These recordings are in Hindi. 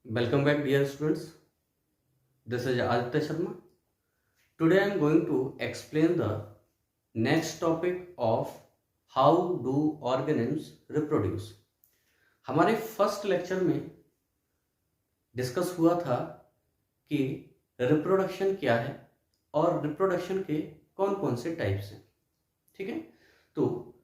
Welcome back, dear students. This is Aditya Sharma. Today I am going to explain the next topic of how do organisms reproduce. हमारे फर्स्ट लेक्चर में डिस्कस हुआ था कि रिप्रोडक्शन क्या है और रिप्रोडक्शन के कौन कौन से टाइप्स हैं. ठीक है, तो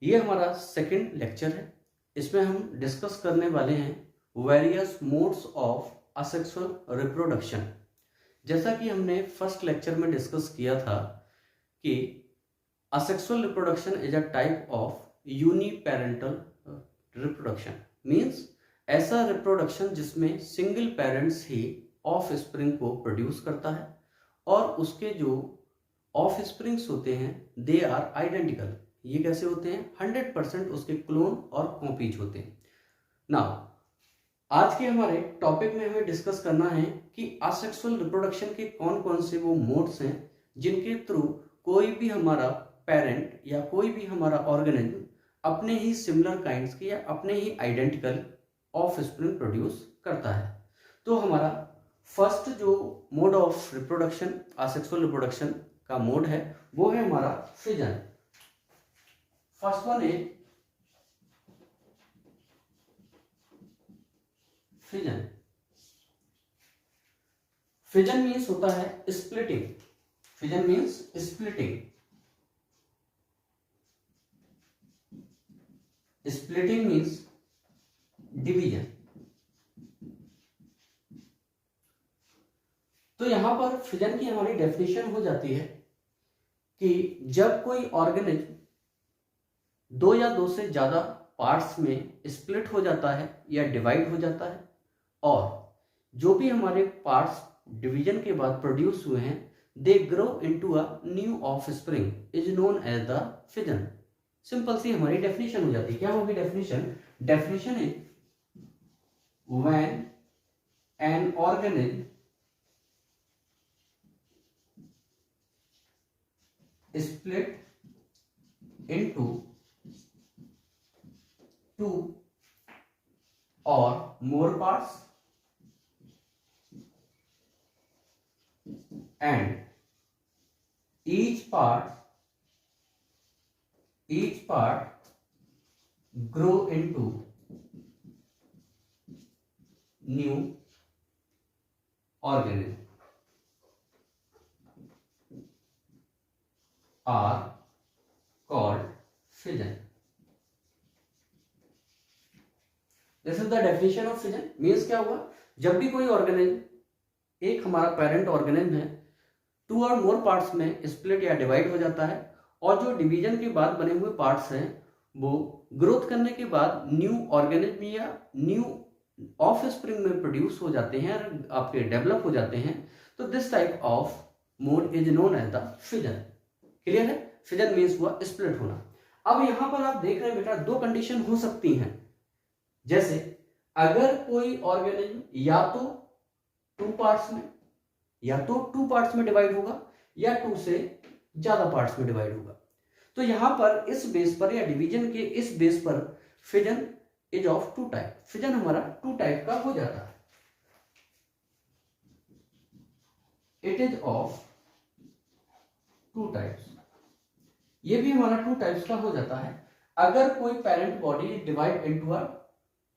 ये हमारा सेकंड लेक्चर है. इसमें हम डिस्कस करने वाले हैं various modes of asexual reproduction. जैसा कि हमने फर्स्ट लेक्चर में डिस्कस किया था कि asexual reproduction is a type of uniparental reproduction. Means ऐसा रिप्रोडक्शन जिसमें single parents he of spring को प्रोड्यूस करता है और उसके जो ऑफ स्प्रिंग्स होते हैं दे आर आइडेंटिकल. ये कैसे होते हैं? 100% उसके क्लोन और कॉपीज होते हैं. नाउ आज के हमारे टॉपिक में हमें डिस्कस करना है कि असेक्सुअल रिप्रोडक्शन के कौन कौन से वो मोड्स हैं जिनके थ्रू कोई भी हमारा पेरेंट या कोई भी हमारा ऑर्गेनिज्म अपने ही सिमिलर काइंड्स के या अपने ही आइडेंटिकल ऑफ स्प्रिंग प्रोड्यूस करता है. तो हमारा फर्स्ट जो mode of reproduction asexual reproduction का मोड है वो है हमारा fission. First one is fission. Fission means होता है splitting. Fission means splitting. Splitting means division. तो यहां पर फिजन की हमारी डेफिनेशन हो जाती है कि जब कोई ऑर्गेनिज्म दो या दो से ज्यादा पार्ट्स में स्प्लिट हो जाता है या डिवाइड हो जाता है और जो भी हमारे पार्ट्स डिवीजन के बाद प्रोड्यूस हुए हैं they grow into a new offspring is known as the fission. Simple सी हमारी डेफिनेशन हो जाती है. क्या होगी definition? Definition is when an organism split into two or more parts and each part grow into new organism are called fission. This is the definition of fission. Means क्या हुआ? जब भी कोई ऑर्गेनिज्म एक हमारा पेरेंट ऑर्गेनिज्म है टू और मोर पार्ट्स में स्प्लिट या डिवाइड हो जाता है और जो डिवीजन के बाद बने हुए पार्ट्स हैं वो ग्रोथ करने के बाद न्यू ऑर्गेनिज्म या न्यू ऑफ स्प्रिंग में प्रोड्यूस हो जाते हैं आपके डेवलप हो जाते हैं. तो this type of mode is known as the fission. Clear है? फिजन मीन्स हुआ स्प्लिट होना. अब यहां पर आप देख रहे हैं बेटा दो कंडीशन हो सकती हैं. जैसे अगर कोई ऑर्गेनिज्म या तो टू पार्ट्स में डिवाइड होगा या टू से ज्यादा पार्ट्स में डिवाइड होगा. तो यहां पर इस बेस पर या डिवीजन के इस बेस पर fission is of two type. Fission हमारा टू टाइप का हो जाता है. It is of two types. ये भी हमारा टू टाइप्स का हो जाता है. अगर कोई parent body divide into a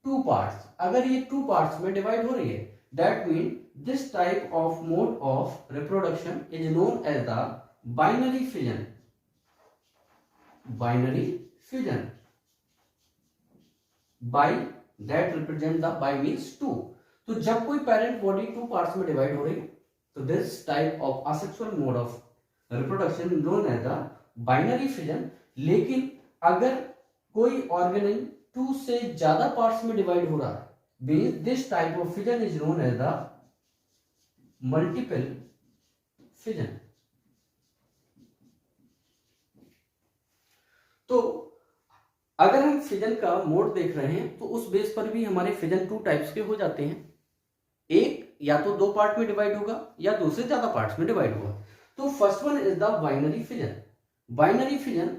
two parts, अगर ये टू पार्ट्स में डिवाइड हो रही है that mean this type of mode of reproduction is known as the binary fission. Binary fission. Bi that represent the bi means two. तो जब कोई पेरेंट बॉडी टू पार्ट्स में डिवाइड हो रही है तो this type of asexual mode of reproduction known as the binary fission. लेकिन अगर कोई ऑर्गेनिज्म टू से ज्यादा पार्ट्स में डिवाइड हो रहा है this type of fission is known as the multiple fission. तो अगर हम फिजन का मोड देख रहे हैं तो उस बेस पर भी हमारे फिजन टू टाइप्स के हो जाते हैं. एक या तो दो पार्ट में डिवाइड होगा या दो से ज्यादा पार्ट्स में डिवाइड होगा. तो first one is the binary fission. Binary fission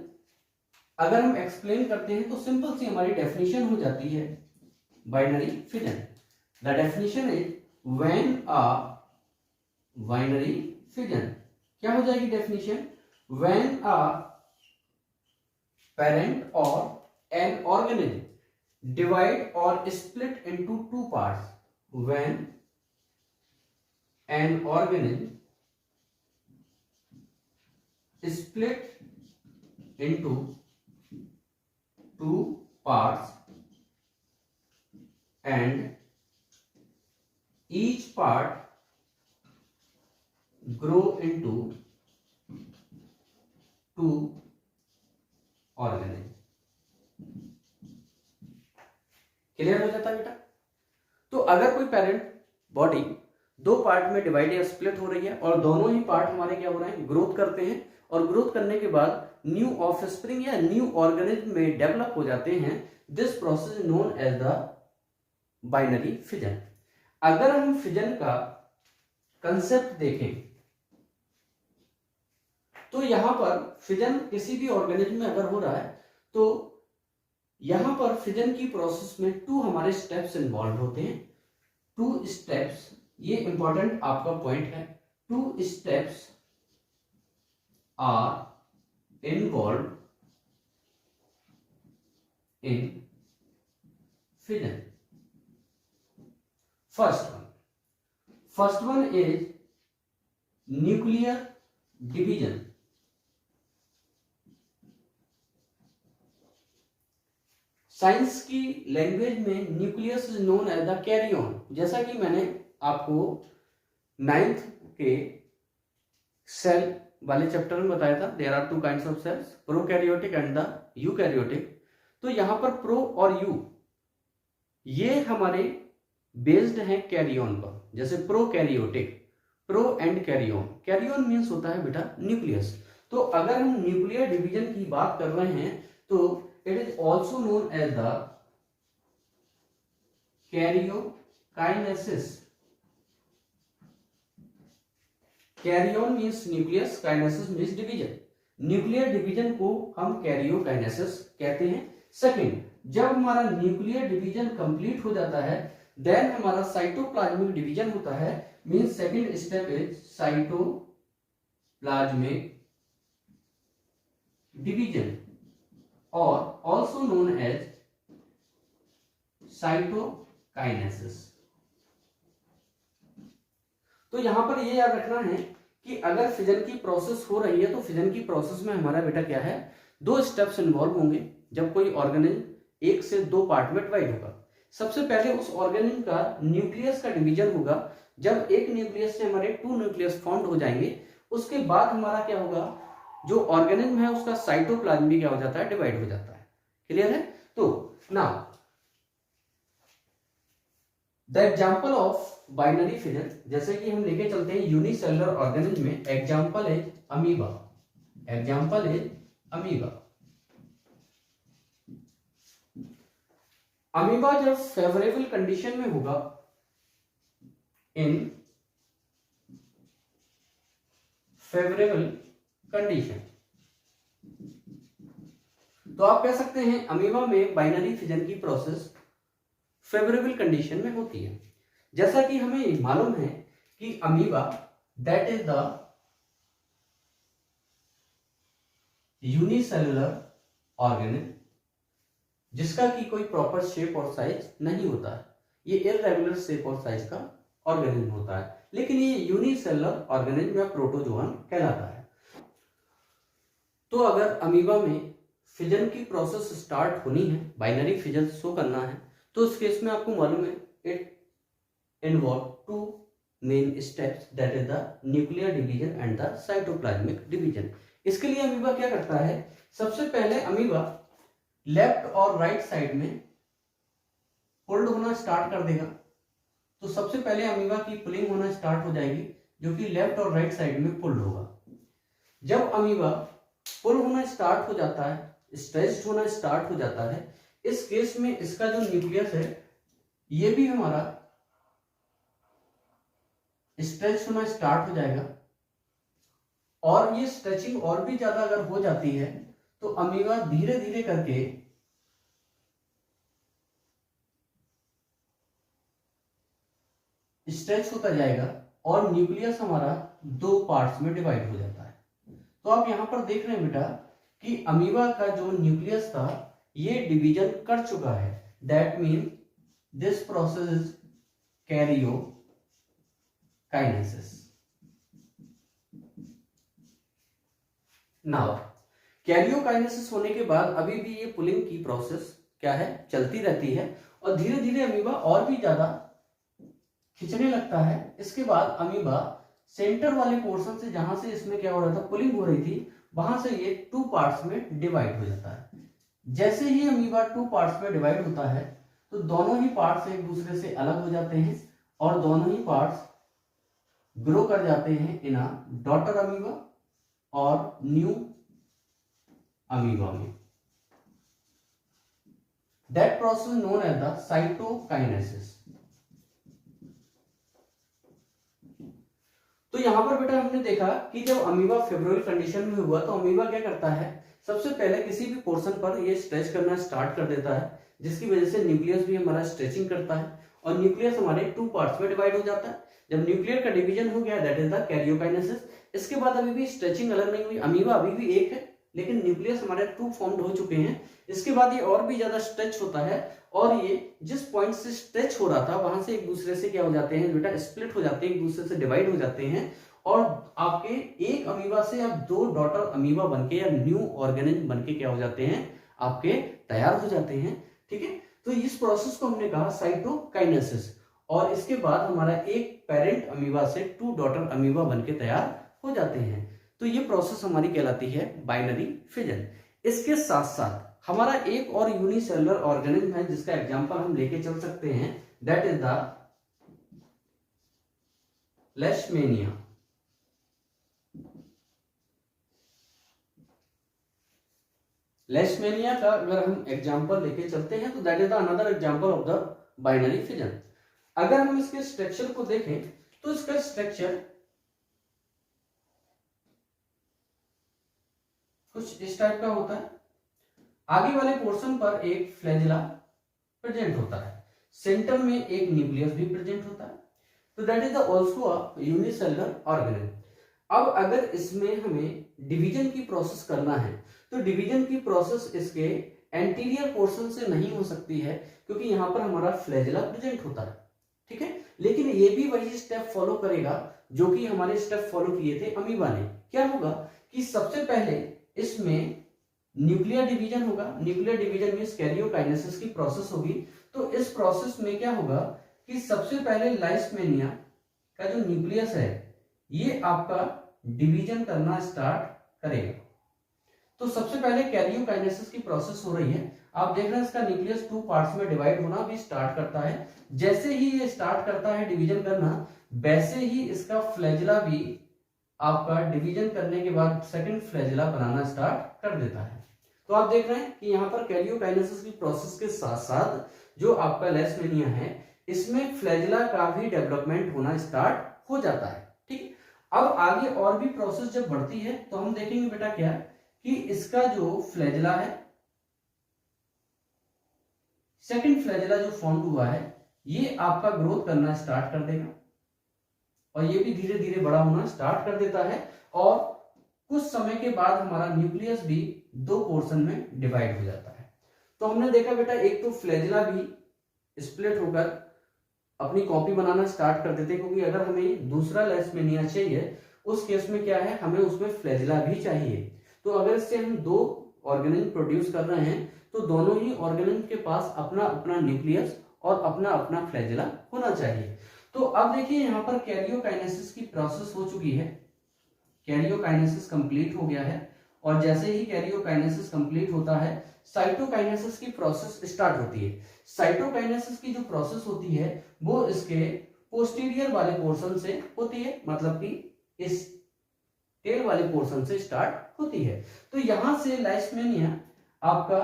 अगर हम एक्सप्लेन करते हैं तो सिंपल सी हमारी डेफिनेशन हो जाती है binary fission. The definition is when a binary fission, क्या हो जाएगी definition, when a parent or an organism divide or split into two parts, when an organism split into two parts and each part grow into two organisms. Clear हो जाता है बेटा। तो अगर कोई पेरेंट बॉडी दो पार्ट में डिवाइड या स्प्लिट हो रही है और दोनों ही पार्ट हमारे क्या हो रहे हैं, ग्रोथ करते हैं, और ग्रोथ करने के बाद न्यू ऑफस्प्रिंग या न्यू ऑर्गेनिज्म में डेवलप हो जाते हैं, this process is known as the binary fission. अगर हम फिजन का कंसेप्ट देखें तो यहां पर फिजन किसी भी ऑर्गेनिज्म में अगर हो रहा है तो यहां पर फिजन की प्रोसेस में टू हमारे स्टेप्स इन्वॉल्व होते हैं। टू स्टेप्स, ये इंपॉर्टेंट आपका पॉइंट है, two steps are involve in fission. First one is nuclear division. Science की लैंग्वेज में nucleus is known as the karyon. जैसा कि मैंने आपको 9th के सेल वाले चैप्टर में बताया था, there are two kinds of cells, prokaryotic and the eukaryotic. तो यहां पर प्रो और यू ये हमारे बेस्ड हैं कैरियन पर। जैसे prokaryotic, pro and karyon, karyon means होता है बेटा न्यूक्लियस। तो अगर हम न्यूक्लियर डिवीजन की बात कर रहे हैं तो it is also known as the karyokinesis. Karyon means nucleus, kinesis means division. Nuclear division को हम कैरियोकाइनेसिस कहते हैं। सेकंड, जब हमारा न्यूक्लियर डिवीजन कंप्लीट हो जाता है देन हमारा साइटोप्लाज्मिक डिवीजन होता है। Means second step is cytoplasmic division or also known as cytokinesis। तो यहां पर ये याद रखना है कि अगर फिजन की प्रोसेस हो रही है तो फिजन की प्रोसेस में हमारा बेटा क्या है, दो स्टेप्स इन्वॉल्व होंगे। जब कोई ऑर्गेनिज्म एक से दो पार्ट में डिवाइड होगा, सबसे पहले उस ऑर्गेनिज्म का न्यूक्लियस का डिवीजन होगा। जब एक न्यूक्लियस से हमारे टू न्यूक्लियस फॉर्म हो जाएंगे, उसके बाद हमारा क्या होगा, जो ऑर्गेनिज्म है उसका साइटोप्लाज्म भी क्या हो जाता है, डिवाइड हो जाता है। क्लियर है। तो now the example of binary fission, जैसे कि हम लेके चलते हैं यूनिसेलुलर ऑर्गेनिज्म में, example is amoeba. Example is amoeba. Amoeba जब फेवरेबल कंडीशन में होगा, इन फेवरेबल कंडीशन, तो आप कह सकते हैं अमीबा में बाइनरी फिजन की प्रोसेस फेवरेबल कंडीशन में होती है। जैसा कि हमें मालूम है कि amoeba that is the unicellular organism जिसका कि कोई प्रॉपर शेप और साइज नहीं होता है, ये इररेगुलर शेप और साइज का ऑर्गेनिज्म होता है, लेकिन ये यूनिसेलुलर ऑर्गेनिज्म या प्रोटोजोअन कहलाता है। तो अगर अमीबा में फिजन की प्रोसेस स्टार्ट होनी है, बाइनरी फिजन शो करना है, तो उस केस में आपको मालूम है it involve two main steps, that is the nuclear division and the cytoplasmic division. इसके लिए अमीबा क्या करता है, सबसे पहले अमीबा लेफ्ट और राइट साइड में पुल्ड होना स्टार्ट कर देगा। तो सबसे पहले अमीबा की पुलिंग होना स्टार्ट हो जाएगी, जो कि लेफ्ट और राइट साइड में पुल्ड होगा। जब अमीबा पुल होना स्टार्ट हो जाता है, स्ट्रेच्ड होना स्टार्ट हो जाता है, इस केस में इसका जो न्यूक्लियस है ये भी हमारा स्ट्रेच होना स्टार्ट हो जाएगा। और ये स्ट्रेचिंग और भी ज्यादा अगर हो जाती है तो अमीबा धीरे धीरे करके स्ट्रेच होता जाएगा और न्यूक्लियस हमारा दो पार्ट्स में डिवाइड हो जाता है। तो आप यहां पर देख रहे हैं बेटा कि अमीबा का जो न्यूक्लियस था ये डिवीजन कर चुका है। That mean this process is karyokinesis. Now karyokinesis होने के बाद अभी भी ये पुलिंग की प्रोसेस क्या है, चलती रहती है और धीरे धीरे अमीबा और भी ज्यादा खिंचने लगता है। इसके बाद अमीबा सेंटर वाले पोर्शन से, जहां से इसमें क्या हो रहा था, पुलिंग हो रही थी, वहां से ये टू पार्ट्स में डिवाइड हो जाता है। जैसे ही अमीबा टू पार्ट्स में डिवाइड होता है तो दोनों ही पार्ट्स एक दूसरे से अलग हो जाते हैं और दोनों ही पार्ट्स ग्रो कर जाते हैं इन अ डॉटर अमीबा और न्यू अमीबा में। That process known as the cytokinesis. तो यहां पर बेटा हमने देखा कि जब अमीबा फेब्रुअरी कंडीशन में हुआ तो अमीबा क्या करता है, सबसे पहले किसी भी पोर्शन पर ये स्ट्रेच करना स्टार्ट कर देता है, जिसकी वजह से न्यूक्लियस भी हमारा स्ट्रेचिंग करता है और न्यूक्लियस हमारे टू पार्ट्स में डिवाइड हो जाता है। जब न्यूक्लियर का डिवीजन हो गया दैट इज द कैरियोकाइनेसिस। इसके बाद अभी भी स्ट्रेचिंग अलग नहीं हुई, अमीबा अभी भी एक है लेकिन न्यूक्लियस हमारे टू फॉर्म्ड हो चुके हैं। इसके बाद ये और भी ज्यादा स्ट्रेच होता है और ये जिस पॉइंट से स्ट्रेच हो रहा था वहां से एक दूसरे से क्या हो जाते हैं बेटा, स्प्लिट हो जाते हैं, एक दूसरे से डिवाइड हो जाते हैं और आपके एक अमीबा से अब दो डॉटर अमीबा बनके या न्यू ऑर्गेनिज्म बनके क्या हो जाते हैं, आपके तैयार हो जाते हैं। ठीक है, तो इस प्रोसेस को हमने कहा साइटोकाइनेसिस और इसके बाद हमारा एक पेरेंट अमीबा से टू डॉटर अमीबा बनके तैयार हो जाते हैं। तो ये प्रोसेस हमारी कहलाती है बाइनरी फिजन। इसके साथ साथ हमारा एक और यूनिसेलुलर ऑर्गेनिज्म है जिसका एग्जांपल हम लेके चल सकते हैं, दैट इज द लेशमेनिया। लेशमेनिया का अगर हम एग्जांपल लेके चलते हैं तो that is the another example of the binary fission. अगर हम इसके स्ट्रक्चर को देखें तो इसका स्ट्रक्चर कुछ इस टाइप का होता है। आगे वाले पोर्शन पर एक फ्लैजिला प्रेजेंट होता है, सेंटर में एक न्यूक्लियस भी प्रेजेंट होता है। तो that is also a unicellular organism. अब अगर इसमें हमें डिवीजन की प्रोसेस करना है तो डिवीजन की प्रोसेस इसके एंटीरियर पोर्शन से नहीं हो सकती है क्योंकि यहां पर हमारा फ्लैजिला प्रेजेंट होता है। ठीक है, लेकिन ये भी वही स्टेप फॉलो करेगा जो कि हमारे स्टेप फॉलो किए थे अमीबा ने। क्या होगा कि सबसे पहले इसमें न्यूक्लियर डिवीजन होगा, न्यूक्लियर डिवीजन मींस कैरियोकाइनेसिस की प्रोसेस होगी। तो इस प्रोसेस में क्या होगा कि सबसे पहले लाइसमेनिया का जो न्यूक्लियस है ये आपका डिवीजन करना स्टार्ट करेगा। तो सबसे पहले कैरियोकाइनेसिस की प्रोसेस हो रही है, आप देख रहे हैं इसका न्यूक्लियस टू पार्ट्स में डिवाइड होना भी स्टार्ट करता है। जैसे ही ये स्टार्ट करता है डिवीजन करना, वैसे ही इसका फ्लैजिला भी आपका डिवीजन करने के बाद सेकंड फ्लैजिला बनाना स्टार्ट कर देता है। तो आप देख रहे हैं कि यहाँ पर कैरियोकाइनेसिस की प्रोसेस के साथ साथ जो आपका लेशमेनिया है इसमें फ्लैजिला का भी डेवलपमेंट होना स्टार्ट हो जाता है। ठीक, अब आगे और भी प्रोसेस जब बढ़ती है तो हम देखेंगे बेटा क्या कि इसका जो फ्लैजिला है, सेकंड फ्लैजिला जो फॉर्म हुआ है ये आपका ग्रोथ करना स्टार्ट कर देगा और ये भी धीरे धीरे बड़ा होना स्टार्ट कर देता है और कुछ समय के बाद हमारा न्यूक्लियस भी दो पोर्शन में डिवाइड हो जाता है। तो हमने देखा बेटा एक तो फ्लैजिला भी स्प्लिट होकर अपनी कॉपी बनाना स्टार्ट कर देते हैं क्योंकि अगर हमें दूसरा लेशमेनिया चाहिए उस केस में क्या है, हमें उसमें फ्लैजिला भी चाहिए। तो अगर इससे हम दो ऑर्गेनिज्म प्रोड्यूस कर रहे हैं तो दोनों ही ऑर्गेनिज्म के पास अपना अपना न्यूक्लियस और अपना अपना फ्लैजिला होना चाहिए। तो अब देखिए यहाँ पर कैरियोकाइनेसिस की प्रोसेस हो चुकी है, कैरियोकाइनेसिस कंप्लीट हो गया है और जैसे ही कैरियोकाइनेसिस कंप्लीट होता है साइटोकाइनेसिस की प्रोसेस स्टार्ट होती है। साइटोकाइनेसिस की जो प्रोसेस होती है वो इसके पोस्टीरियर वाले पोर्शन से होती है, मतलब कि इस टेल वाले पोर्शन से स्टार्ट होती है। तो यहां से लाइसमेनिया आपका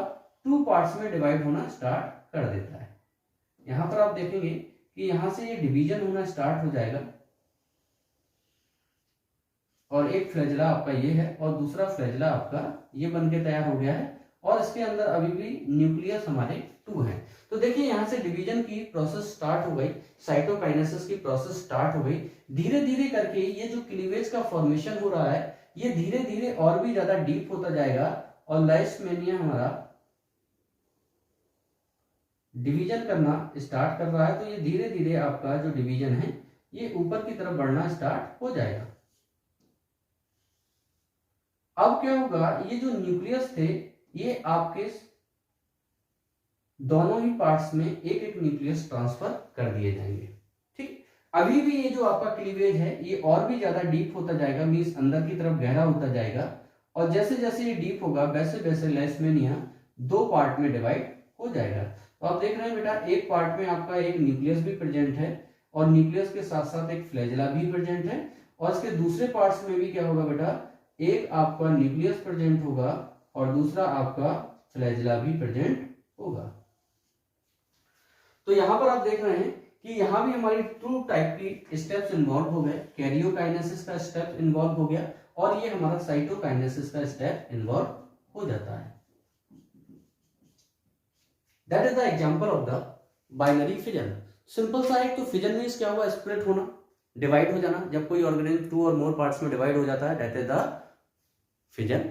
टू पार्ट्स में डिवाइड होना स्टार्ट कर देता है। यहां पर आप देखेंगे कि यहां से ये डिवीजन होना स्टार्ट हो जाएगा और एक फ्लैजिला आपका ये है और दूसरा फ्लैजिला आपका ये बनके तैयार हो गया है और इसके अंदर अभी भी न्यूक्लियस हमारे 2 हैं। तो देखिए यहाँ से डिवीजन की प्रोसेस स्टार्ट हो गई, साइटोकाइनेसिस की प्रोसेस स्टार्ट हो गई। धीरे धीरे करके ये जो क्लीवेज का फॉर्मेशन हो रहा है ये धीरे धीरे और भी ज्यादा डीप होता जाएगा और लाइसमेनिया हमारा डिवीजन करना स्टार्ट कर रहा है। तो ये धीरे धीरे आपका जो डिवीजन है ये ऊपर की तरफ बढ़ना स्टार्ट हो जाएगा। अब क्या होगा, ये जो न्यूक्लियस थे ये आपके दोनों ही पार्ट्स में एक एक न्यूक्लियस ट्रांसफर कर दिए जाएंगे। ठीक, अभी भी ये जो आपका क्लीवेज है ये और भी ज्यादा डीप होता जाएगा, मींस अंदर की तरफ गहरा होता जाएगा। और जैसे जैसे ये डीप होगा वैसे वैसे लाइसमेनिया 2 पार्ट में डिवाइड हो जाएगा। तो आप देख रहे हैं बेटा, एक पार्ट में आपका एक न्यूक्लियस भी प्रेजेंट है और न्यूक्लियस के साथ साथ एक फ्लैजेला भी प्रेजेंट है। और इसके दूसरे पार्ट्स में भी क्या होगा बेटा, एक आपका न्यूक्लियस प्रेजेंट होगा और दूसरा आपका फ्लैजेला भी प्रेजेंट होगा। तो यहां पर आप देख रहे हैं कि यहां भी हमारी 2 टाइप की स्टेप्स इन्वॉल्व हो गए। कैरियोकाइनेसिस का स्टेप इन्वॉल्व हो गया और ये हमारा साइटोकाइनेसिस का स्टेप इन्वॉल्व हो जाता है। That is the example of the binary fission. Simple सा है, तो फिजन मींस क्या हुआ, स्प्लिट होना, डिवाइड हो जाना। जब कोई ऑर्गेनिज्म 2 और मोर पार्ट्स में डिवाइड हो जाता है दैट इज द फिजन।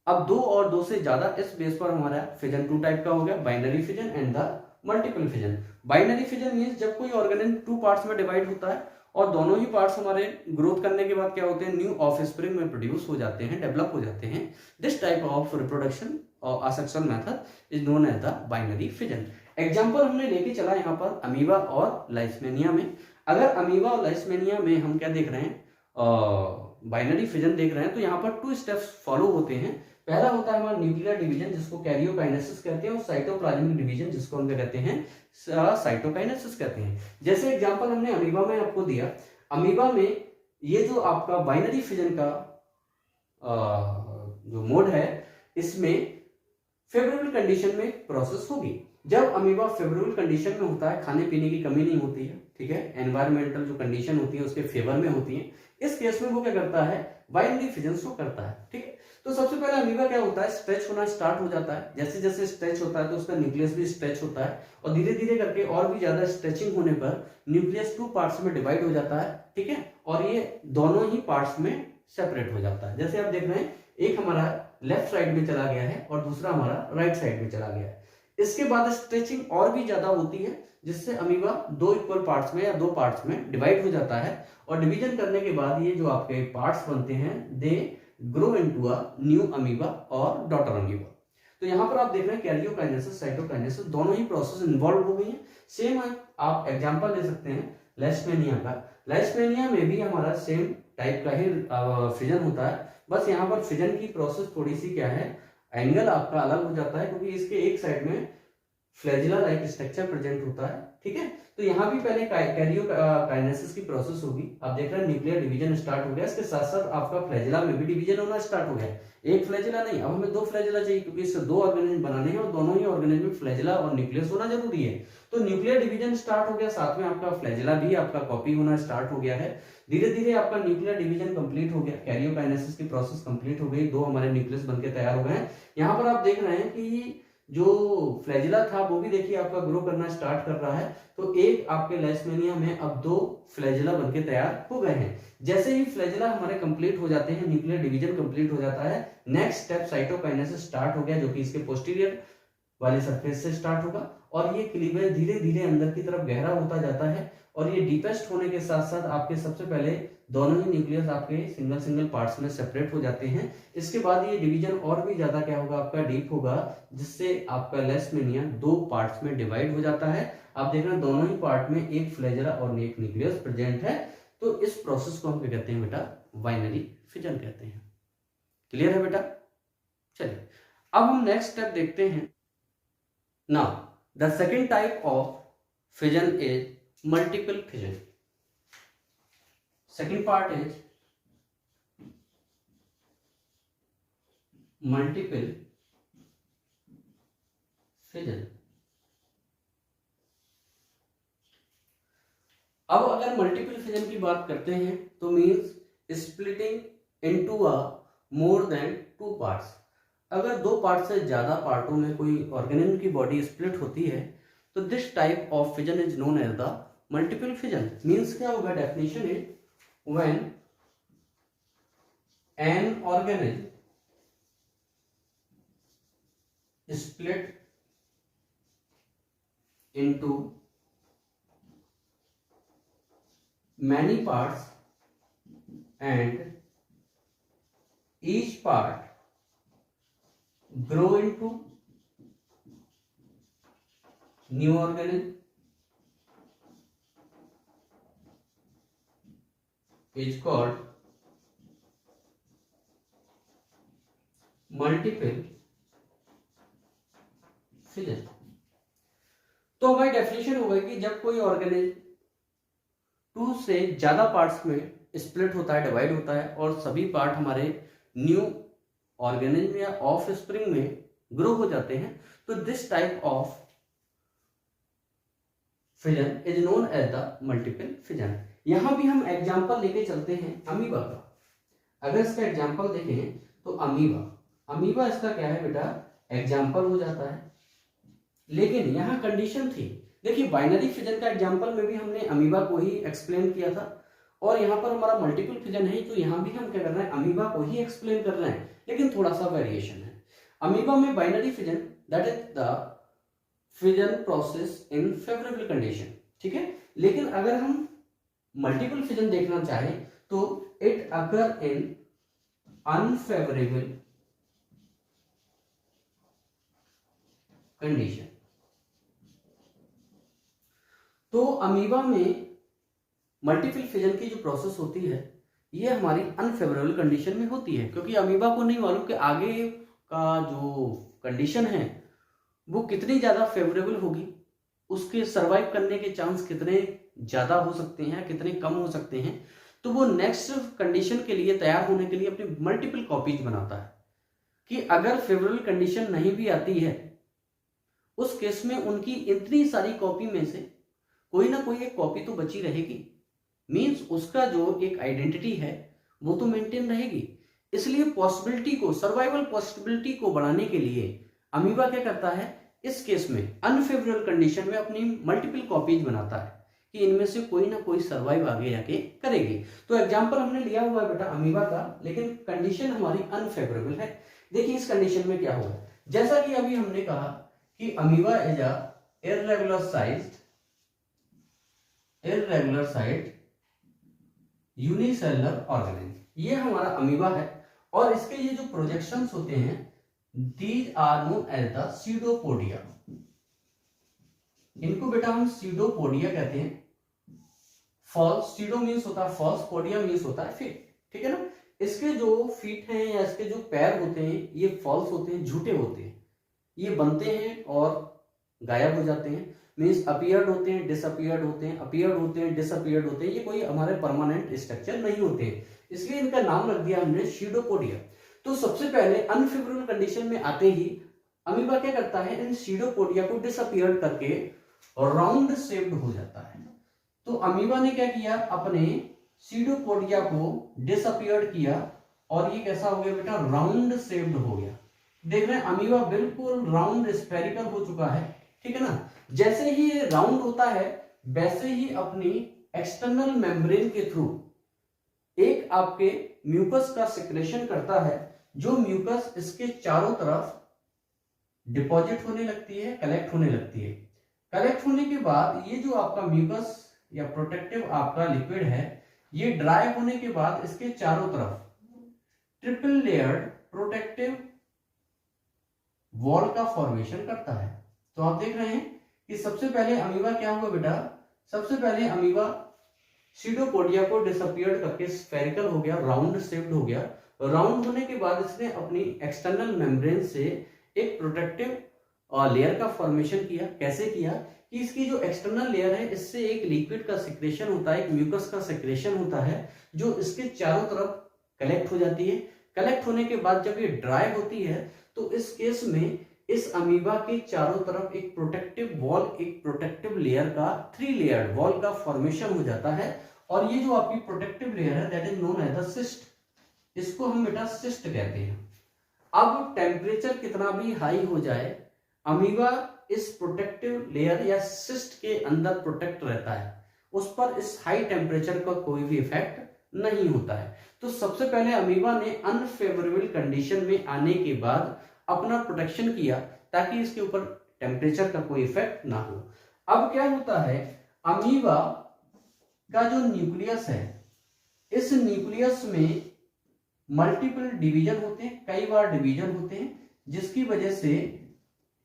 अब 2 और 2 से ज्यादा, इस बेस पर हमारा फिजन 2 टाइप का हो गया, binary fission and the multiple fission. Binary fission means जब कोई ऑर्गेनिज्म 2 पार्ट्स में डिवाइड होता है और दोनों ही पार्ट्स हमारे ग्रोथ करने के बाद क्या होते हैं, न्यू ऑफस्प्रिंग में प्रोड्यूस हो जाते हैं, डेवलप हो जाते हैं। दिस टाइप ऑफ रिप्रोडक्शन और asexual method is known as the binary fission. Example हमने लेके चला यहाँ पर अमीबा और लाइसमेनिया में। अगर अमीबा और लाइसमेनिया में हम क्या देख रहे हैं, बाइनरी फिजन देख रहे हैं, तो यहाँ पर 2 स्टेप्स फॉलो होते हैं। पहला होता है हमारा न्यूक्लियर डिवीजन जिसको कैरियोकाइनेसिस कहते हैं और साइटोप्लाज्मिक डिवीजन जिसको हम क्या कहते हैं, साइटोकाइनेसिस कहते हैं। जैसे एग्जांपल हमने अमीबा में आपको दिया, अमीबा में ये जो आपका बाइनरी फिजन का जो मोड है इसमें फेवरेबल कंडीशन में प्रोसेस होगी। जब अमीबा फेवरेबल कंडीशन में होता है, खाने पीने की कमी नहीं होती है, ठीक है, एनवायरमेंटल जो कंडीशन होती है उसके फेवर में होती है, इस केस में वो क्या करता है, बाइनरी फिजन शो करता है। ठीक है, तो सबसे पहले अमीबा क्या होता है, स्ट्रेच होना स्टार्ट हो जाता है। जैसे जैसे स्ट्रेच होता है तो उसका न्यूक्लियस भी स्ट्रेच होता है और धीरे धीरे करके और भी ज्यादा स्ट्रेचिंग होने पर न्यूक्लियस 2 पार्ट्स में डिवाइड हो जाता है। ठीक है, और ये दोनों ही पार्ट्स में सेपरेट हो जाता है। जैसे आप देख रहे हैं, एक हमारा लेफ्ट साइड में चला गया है और दूसरा हमारा राइट साइड में चला गया है। इसके बाद स्ट्रेचिंग और भी ज्यादा होती है जिससे अमीबा 2 इक्वल पार्ट्स में या 2 पार्ट्स में डिवाइड हो जाता है और डिवीजन करने के बाद ये जो आपके पार्ट्स बनते हैं they grow into a new amoeba और डॉटर अमीबा। तो यहाँ पर आप देख रहे हैं कैरियोकाइनेसिस, साइटोकाइनेसिस दोनों ही प्रोसेस इन्वॉल्व हो गई हैं। सेम है, आप एग्जांपल ले सकते हैं लाइसमेनिया का। लाइसमेनिया में भी हमारा सेम टाइप का ही फिजन होता है, बस यहाँ पर फिजन की प्रोसेस थोड़ी सी क्या है, एंगल आपका अलग हो जाता है क्योंकि इसके एक साइड में फ्लैजिला लाइक स्ट्रक्चर प्रेजेंट होता है। ठीक है, तो यहाँ भी पहले कैरियोकाइनेसिस की प्रोसेस होगी। आप देख रहे हैं न्यूक्लियर डिवीजन स्टार्ट हो गया, इसके साथ साथ आपका फ्लैजिला में भी डिवीजन होना स्टार्ट हो गया। एक फ्लैजिला नहीं, अब हमें 2 फ्लैजिला चाहिए क्योंकि इससे 2 ऑर्गेनिज्म बनाने हैं और दोनों ही ऑर्गेनिज्म में फ्लैजिला और न्यूक्लियस होना जरूरी है। तो न्यूक्लियर डिवीजन स्टार्ट हो गया, साथ में आपका फ्लैजिला भी आपका कॉपी होना स्टार्ट हो गया है। धीरे धीरे आपका न्यूक्लियर डिवीजन कंप्लीट हो गया, कैरियोकाइनेसिस की प्रोसेस कंप्लीट हो गई, 2 हमारे न्यूक्लियस बनके तैयार हो गए हैं। यहाँ पर आप देख रहे हैं कि जो फ्लैजिला था वो भी देखिए आपका ग्रो करना स्टार्ट कर रहा है। तो एक आपके लाइसमेनिया में अब 2 फ्लैजिला बनके तैयार हो गए हैं। जैसे ही फ्लैजिला हमारे कंप्लीट हो जाते हैं, न्यूक्लियर डिवीजन कंप्लीट हो जाता है, नेक्स्ट स्टेप साइटोकाइनेसिस स्टार्ट हो गया जो कि इसके पोस्टीरियर वाले सरफेस से स्टार्ट होगा और ये क्लीवेज धीरे धीरे अंदर की तरफ गहरा होता जाता है और ये डीपेस्ट होने के साथ साथ आपके सबसे पहले दोनों ही न्यूक्लियस आपके सिंगल सिंगल पार्ट्स में सेपरेट हो जाते हैं। इसके बाद ये डिवीजन और भी ज्यादा क्या होगा, आपका डीप होगा, जिससे आपका लाइसमेनिया 2 पार्ट्स में डिवाइड हो जाता है। आप देख रहे हैं दोनों ही पार्ट में एक फ्लैजिला और एक न्यूक्लियस प्रेजेंट है। तो इस प्रोसेस को हम क्या कहते हैं बेटा, बाइनरी फिजन कहते हैं। क्लियर है बेटा? चलिए अब हम नेक्स्ट स्टेप देखते हैं। Now the second type of fission is multiple fission. Second part is multiple fission. अब अगर मल्टीपल फिजन की बात करते हैं तो means splitting into a more than 2 parts. अगर दो पार्ट से ज्यादा पार्टों में कोई ऑर्गेनिज्म की बॉडी स्प्लिट होती है तो this type of fission is known as the multiple fission. Means क्या होगा, definition is when an organism split into many parts and each part grow into new organism is called multiple fission. तो हमारी डेफिनेशन हो गई कि जब कोई ऑर्गेनिज्म टू से ज्यादा पार्ट्स में स्प्लिट होता है, डिवाइड होता है और सभी पार्ट हमारे न्यू ऑर्गेनिज्म या ऑफ स्प्रिंग में ग्रो हो जाते हैं, तो this type of fission is known as the multiple fission. यहां भी हम एग्जांपल लेके चलते हैं अमीबा का। अगर इसका एग्जांपल देखें तो अमीबा इसका क्या है बेटा, एग्जांपल हो जाता है। लेकिन यहां कंडीशन थी, देखिए बाइनरी फिजन का एग्जांपल में भी हमने अमीबा को ही एक्सप्लेन किया था और यहां पर हमारा मल्टीपल फिजन है तो यहां भी हम क्या कर रहे हैं, अमीबा को ही एक्सप्लेन कर रहे हैं, लेकिन थोड़ा सा वेरिएशन है। अमीबा में binary fission that is the fission process in favourable condition, ठीक है। लेकिन अगर हम मल्टीपल फिजन देखना चाहें तो it occur in unfavourable condition. तो अमीबा में मल्टीपल फिजन की जो प्रोसेस होती है ये हमारी अनफेवरेबल कंडीशन में होती है, क्योंकि अमीबा को नहीं मालूम कि आगे का जो कंडीशन है वो कितनी ज्यादा फेवरेबल होगी, उसके सरवाइव करने के चांस कितने ज्यादा हो सकते हैं, कितने कम हो सकते हैं। तो वो नेक्स्ट कंडीशन के लिए तैयार होने के लिए अपनी मल्टीपल कॉपीज बनाता है कि अगर फेवरेबल कंडीशन नहीं भी आती है उस केस में उनकी इतनी सारी कॉपी में से कोई ना कोई एक कॉपी तो बची रहेगी। मींस उसका जो एक आइडेंटिटी है वो तो मेंटेन रहेगी। इसलिए पॉसिबिलिटी को, सर्वाइवल पॉसिबिलिटी को बढ़ाने के लिए अमीबा क्या करता है, इस केस में अनफेवरेबल कंडीशन में अपनी मल्टीपल कॉपीज बनाता है कि इनमें से कोई ना कोई सर्वाइव आगे जाके करेगी। तो एग्जाम्पल हमने लिया हुआ है बेटा अमीबा का, लेकिन कंडीशन हमारी अनफेवरेबल है। देखिए इस कंडीशन में क्या होगा, जैसा कि अभी हमने कहा कि amoeba is a irregular sized unicellular organism. ये हमारा अमीबा है और इसके ये जो प्रोजेक्शंस होते हैं these are known as the pseudopodia. इनको बेटा हम सीडोपोडिया कहते हैं। फॉल्स, सीडो मीन्स होता है फॉल्स, पोडिया मीन्स होता है फीट, ठीक है ना। इसके जो फीट हैं या इसके जो पैर होते हैं ये फॉल्स होते हैं, झूठे होते हैं। ये बनते हैं और गायब हो जाते हैं, मीन्स अपीयर्ड होते हैं, डिसअपीयर्ड होते हैं, अपीयर्ड होते हैं, डिसअपीयर्ड होते हैं। ये कोई हमारे परमानेंट स्ट्रक्चर नहीं होते हैं, इसलिए इनका नाम रख दिया हमने सीडोपोडिया। तो सबसे पहले अनफेवरेबल कंडीशन में आते ही अमीबा क्या करता है, इन सीडोपोडिया को डिसअपीयर्ड करके राउंड शेप्ड हो जाता है। तो अमीबा ने क्या किया, अपने सीडोपोडिया को डिसअपीयर्ड किया और ये कैसा हो गया बेटा, राउंड शेप्ड हो गया। देख रहे हैं अमीबा बिल्कुल राउंड स्फेरिकल हो चुका है, ठीक है ना। जैसे ही ये राउंड होता है वैसे ही अपनी एक्सटर्नल मेम्ब्रेन के थ्रू एक आपके म्यूकस का सिक्रेशन करता है, जो म्यूकस इसके चारों तरफ डिपॉजिट होने लगती है, कलेक्ट होने लगती है। कलेक्ट होने के बाद ये जो आपका म्यूकस या प्रोटेक्टिव आपका लिक्विड है ये ड्राई होने के बाद इसके चारों तरफ ट्रिपल लेयर्ड प्रोटेक्टिव वॉल का फॉर्मेशन करता है। तो आप देख रहे हैं कि सबसे पहले अमीबा क्या हुआ बेटा, सबसे पहले अमीबा सीडोपोडिया को डिसअपीयर्ड करके स्फेरिकल हो गया, राउंड शेप्ड हो गया। राउंड होने के बाद इसने अपनी एक्सटर्नल मेम्ब्रेन से एक प्रोटेक्टिव लेयर का फॉर्मेशन किया। कैसे किया कि इसकी जो एक्सटर्नल लेयर है इससे एक लिक्विड का सिक्रेशन होता है, एक म्यूकस का सिक्रेशन होता है जो इसके चारों तरफ कलेक्ट हो जाती है। कलेक्ट होने के बाद जब ये ड्राई होती है तो इस केस में इस अमीबा के चारों तरफ एक प्रोटेक्टिव वॉल, एक प्रोटेक्टिव लेयर का 3 लेयर्ड वॉल का फॉर्मेशन हो जाता है। और ये जो आपकी प्रोटेक्टिव लेयर है that is known as the cyst. इसको हम बेटा सिस्ट कहते हैं। अब टेम्परेचर कितना भी हाई हो जाए, अमीबा इस प्रोटेक्टिव लेयर या सिस्ट के अंदर प्रोटेक्ट रहता है, उस पर इस हाई टेम्परेचर का कोई भी इफेक्ट नहीं होता है। तो सबसे पहले अमीबा ने अनफेवरेबल कंडीशन में आने के बाद अपना प्रोटेक्शन किया ताकि इसके ऊपर टेम्परेचर का कोई इफेक्ट ना हो। अब क्या होता है, अमीबा का जो न्यूक्लियस है, इस न्यूक्लियस में मल्टीपल डिवीजन होते हैं, कई बार डिवीजन होते हैं, जिसकी वजह से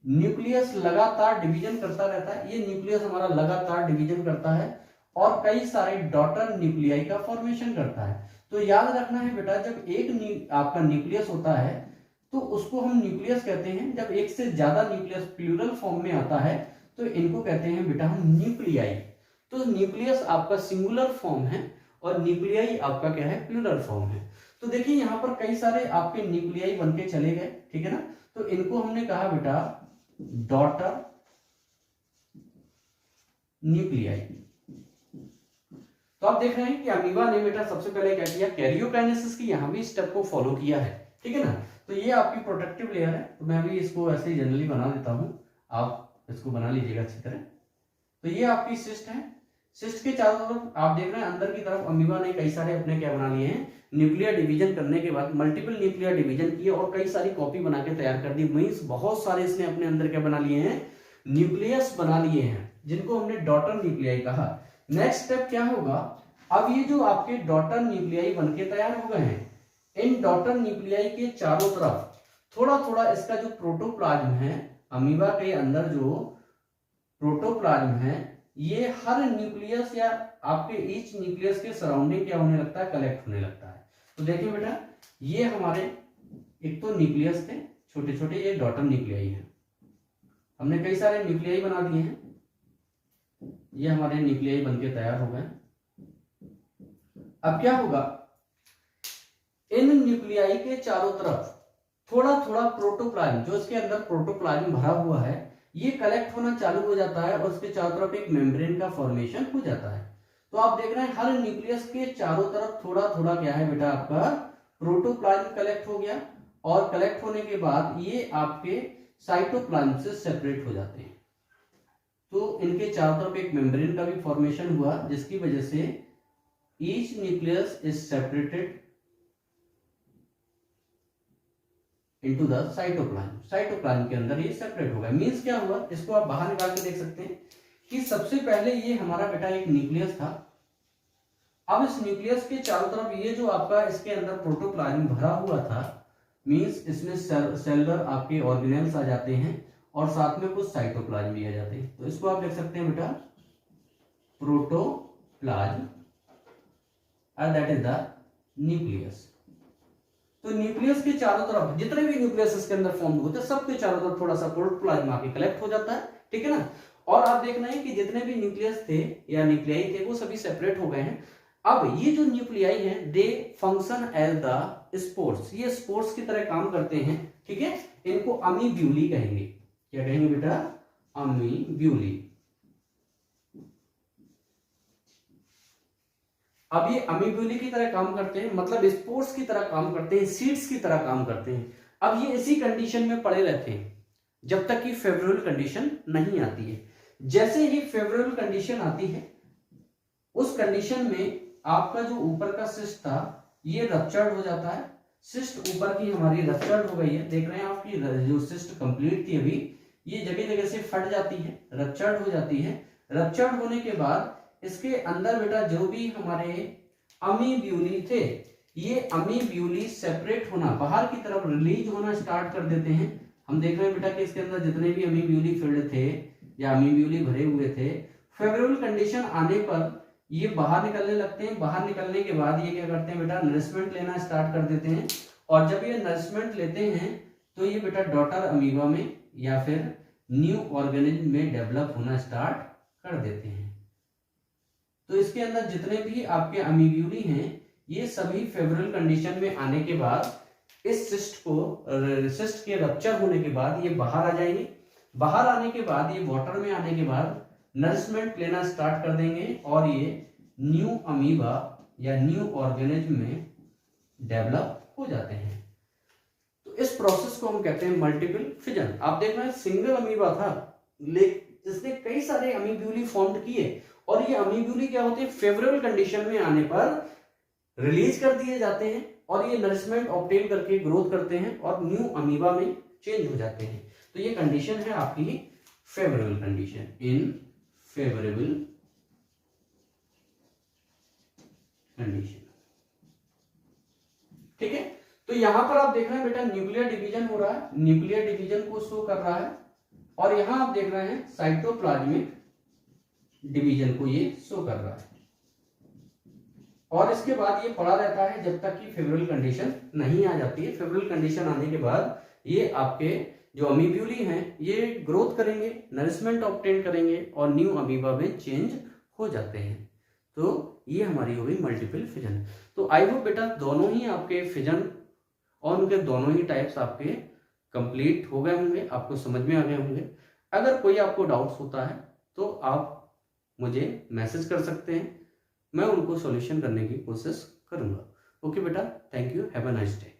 न्यूक्लियस लगातार डिवीजन करता रहता है। ये न्यूक्लियस हमारा लगातार डिवीजन करता है और कई सारे डॉटर न्यूक्लियाई का फॉर्मेशन करता है। तो याद रखना है बेटा, जब एक आपका न्यूक्लियस होता है तो उसको हम न्यूक्लियस कहते हैं। जब एक से ज्यादा न्यूक्लियस प्लूरल फॉर्म में आता है तो इनको कहते हैं बेटा हम न्यूक्लियाई। तो न्यूक्लियस आपका सिंगुलर फॉर्म है और न्यूक्लियाई आपका क्या है, प्लूरल फॉर्म है। तो देखिए यहाँ पर कई सारे आपके न्यूक्लियाई बनके चले गए, ठीक है ना। तो इनको हमने कहा बेटा डॉटर न्यूक्लियाई। तो आप देख रहे हैं कि अमीबा ने बेटा सबसे पहले क्या किया, कैरियोकाइनेसिस की यहाँ भी स्टेप को फॉलो किया है, ठीक है ना। तो ये आपकी प्रोटेक्टिव लेयर है। तो मैं भी इसको ऐसे ही जनरली बना देता हूं, आप इसको बना लीजिएगा अच्छी तरह। तो ये आपकी सिस्ट है। सिस्ट के चारों तरफ आप देख रहे हैं अंदर की तरफ अमीबा ने कई सारे अपने क्या बना लिए हैं, न्यूक्लियर डिवीजन करने के बाद मल्टीपल न्यूक्लियर डिवीजन किए और कई सारी कॉपी बना के तैयार कर दी। मींस बहुत सारे इसने अपने अंदर क्या बना लिए हैं, न्यूक्लियस बना लिए हैं, जिनको हमने डॉटर न्यूक्लियाई कहा। नेक्स्ट स्टेप क्या होगा, अब ये जो आपके डॉटर न्यूक्लियाई बनके तैयार हो गए हैं, इन डॉटर न्यूक्लियाई के चारों तरफ थोड़ा थोड़ा इसका जो प्रोटोप्लाज्म है, अमीबा के अंदर जो प्रोटोप्लाज्म है, ये हर न्यूक्लियस या आपके ईच न्यूक्लियस के सराउंडिंग क्या होने लगता है, कलेक्ट होने लगता है। तो देखिए बेटा, ये हमारे एक तो न्यूक्लियस थे छोटे छोटे, ये डॉटर न्यूक्लियाई है। हमने कई सारे न्यूक्लियाई बना दिए हैं, ये हमारे न्यूक्लियाई बनके तैयार हो गए। अब क्या होगा, इन न्यूक्लियाई के चारों तरफ थोड़ा थोड़ा प्रोटोप्लाज्म, जो इसके अंदर प्रोटोप्लाज्म भरा हुआ है, ये कलेक्ट होना चालू हो जाता है और उसके चारों तरफ एक मेम्ब्रेन का फॉर्मेशन हो जाता है। तो आप देख रहे हैं हर न्यूक्लियस के चारों तरफ थोड़ा थोड़ा क्या है बेटा, आपका प्रोटोप्लाज्म कलेक्ट हो गया और कलेक्ट होने के बाद ये आपके साइटोप्लाज्म से सेपरेट हो जाते हैं। तो इनके चारों तरफ एक मेम्ब्रेन का भी फॉर्मेशन हुआ, जिसकी वजह से each nucleus is separated into the cytoplasm. Cytoplasm के अंदर ये सेपरेट हो गया। मींस क्या हुआ, इसको आप बाहर निकाल के देख सकते हैं कि सबसे पहले ये हमारा बेटा एक न्यूक्लियस था। अब इस न्यूक्लियस के चारों तरफ ये जो आपका इसके अंदर प्रोटोप्लाज्म भरा हुआ था, मींस इसमें सेलुलर आपके ऑर्गेनेल्स आ जाते हैं और साथ में कुछ साइटोप्लाज्म भी आ जाते हैं। तो इसको आप देख सकते हैं बेटा protoplasm, and that is the nucleus। तो न्यूक्लियस के चारों तरफ जितने भी न्यूक्लियस इसके अंदर फॉर्म होते हैं, सबके चारों तरफ थोड़ा सा प्रोटोप्लाज्म आके कलेक्ट हो जाता है, ठीक है ना। और आप देखना है कि जितने भी न्यूक्लियस थे या न्यूक्लियाई थे, वो सभी सेपरेट हो गए हैं। अब ये जो न्यूक्लियाई हैं, दे फंक्शन एज द स्पोर्स, ये स्पोर्स की तरह काम करते हैं, ठीक है। इनको अमीब्यूली कहेंगे। क्या कहेंगे बेटा, अमीब्यूली। अब ये अमीब्यूली की तरह काम करते हैं, मतलब स्पोर्स की तरह काम करते हैं, सीड्स की तरह काम करते हैं। अब ये इसी कंडीशन में पड़े रहते हैं जब तक कि फेवरेबल कंडीशन नहीं आती है। जैसे ही फेवरेबल कंडीशन आती है, उस कंडीशन में आपका जो ऊपर का सिस्ट था ये रप्चर्ड हो जाता है। सिस्ट ऊपर की हमारी रप्चर्ड हो गई है, देख रहे हैं आपकी जो सिस्ट कंप्लीट थी अभी, ये जगह जगह से फट जाती है, रप्चर्ड हो जाती है। रप्चर्ड होने के बाद इसके अंदर बेटा जो भी हमारे अमीब्यूली थे, ये अमीब्यूली सेपरेट होना, बाहर की तरफ रिलीज होना स्टार्ट कर देते हैं। हम देख रहे हैं बेटा कि इसके अंदर जितने भी अमीब्यूली फिल्ड थे या अमीब्यूली भरे हुए थे, फेवरेबल कंडीशन आने पर ये बाहर निकलने लगते हैं। बाहर निकलने के बाद ये क्या करते हैं बेटा, नरिशमेंट लेना स्टार्ट कर देते हैं। और जब ये नरिशमेंट लेते हैं तो ये बेटा डॉटर अमीबा में या फिर न्यू ऑर्गेनिज्म में डेवलप होना स्टार्ट कर देते हैं। तो इसके अंदर जितने भी आपके अमीब्यूली हैं, ये सभी फेवरेबल कंडीशन में आने के बाद इस सिस्ट के रप्चर होने के बाद ये बाहर आ जाएंगे। बाहर आने के बाद ये वाटर में आने के बाद नरिशमेंट लेना स्टार्ट कर देंगे और ये न्यू अमीबा या न्यू ऑर्गेनिज्म में डेवलप हो जाते हैं। तो तो इस प्रोसेस को हम कहते हैं मल्टीपल फिजन। आप देख रहे हैं सिंगल अमीबा था, लेकिन इसने कई सारे अमीब्यूली फॉर्म किए, और ये अमीब्यूली क्या होते हैं, फेवरेबल कंडीशन में आने पर रिलीज कर दिए जाते हैं और ये नरिशमेंट ऑब्टेन करके ग्रोथ करते हैं और न्यू अमीबा में चेंज हो जाते हैं। तो ये कंडीशन है आपकी फेवरेबल कंडीशन, इन फेवरेबल कंडीशन। ठीक है, तो यहां पर आप देख रहे हैं बेटा न्यूक्लियर डिवीजन हो रहा है, न्यूक्लियर डिवीजन को शो कर रहा है, और यहां आप देख रहे हैं साइटोप्लाज्मिक डिवीजन को ये शो कर रहा है, और इसके बाद ये पड़ा रहता है जब तक कि फेवरेबल कंडीशन नहीं आ जाती है। फेवरेबल कंडीशन आने के बाद ये आपके जो अमीब्यूली हैं ये ग्रोथ करेंगे, नरिशमेंट ऑब्टेन करेंगे और न्यू अमीबा में चेंज हो जाते हैं। तो ये हमारी हो गई मल्टीपल फिजन। तो आई होप बेटा दोनों ही आपके फिजन और उनके दोनों ही टाइप्स आपके कंप्लीट हो गए होंगे, आपको समझ में आ गए होंगे। अगर कोई आपको डाउट्स होता है तो आप मुझे मैसेज कर सकते हैं, मैं उनको सॉल्यूशन करने की कोशिश करूंगा। ओके बेटा, thank you, have a nice day.